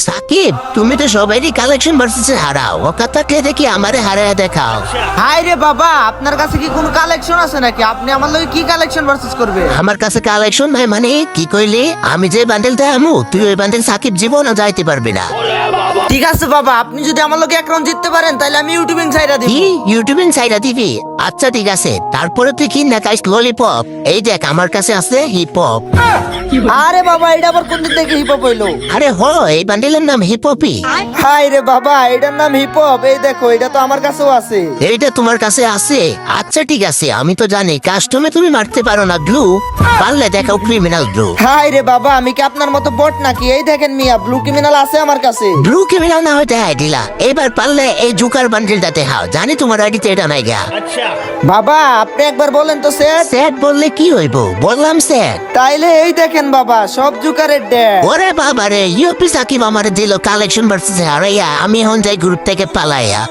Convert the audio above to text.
সাকিব, তুমি তো সবাইরই কালেকশন ভার্সেসে হারাও, ওকা থাকলে দেখি আমারে হারায় দেখাও। হাই রে বাবা, আপনার কাছে কি কোনো কালেকশন আছে নাকি? আপনি আমার লগে কি কালেকশন ভার্সেস করবে? আমার কাছে কালেকশন নাই মানে কি কইলি? আমি যে বান্ডেলটা আমু তুই ওই বান্ডেল সাকিব জীবনও যাইতে পারবি না। ঠিক আছে বাবা, আপনি যদি আমার লগে এক রাউন্ড জিততে পারেন তাহলে আমি ইউটিউবিং ছাইরা দিব। কি ইউটিউবে সাইডা দিবি? আচ্ছা ঠিক আছে, তারপরে তুই কি না খাইস ললিপপ? এই দেখ আমার কাছে আছে হিপ হপ। আরে বাবা, এটা আবার কোন দিক থেকে হিপ হপ হইলো? আরে হ, এই বান্ডেলের নাম হিপ হপই। হাই রে বাবা, এটার নাম হিপ হপ। এই দেখো, এটা তো আমার কাছেও আছে। এইটা তোমার কাছে আছে? আচ্ছা ঠিক আছে, আমি তো জানি কাস্টমে তুমি মারতে পারো না গ্লু, পারলে দেখাও ক্রিমিনাল গ্লু। হাই রে বাবা, আমি কি আপনার মতো বট নাকি? এই দেখেন মিয়া, ব্লু ক্রিমিনাল আছে আমার কাছে। ব্লু ক্রিমিনাল না হয়তো হ্যাঁ দিলা, এবার পারলে এই জুকার বান্ডেলটা দেখাও, জানি তোমার আইডিতে এটা নাই গা। বাবা আপনি একবার বলেন তো স্যার। স্যাট বললে কি হইব? বললাম স্যাট। তাইলে এই দেখেন বাবা, সব জুকারের ড্যাড। ওরে বাবা রে, ইউপি সাকিব আমারে দিল কালেকশন ভার্সেস হারাইয়া, আমি এখন যাই গ্রুপ থেকে পালাইয়া।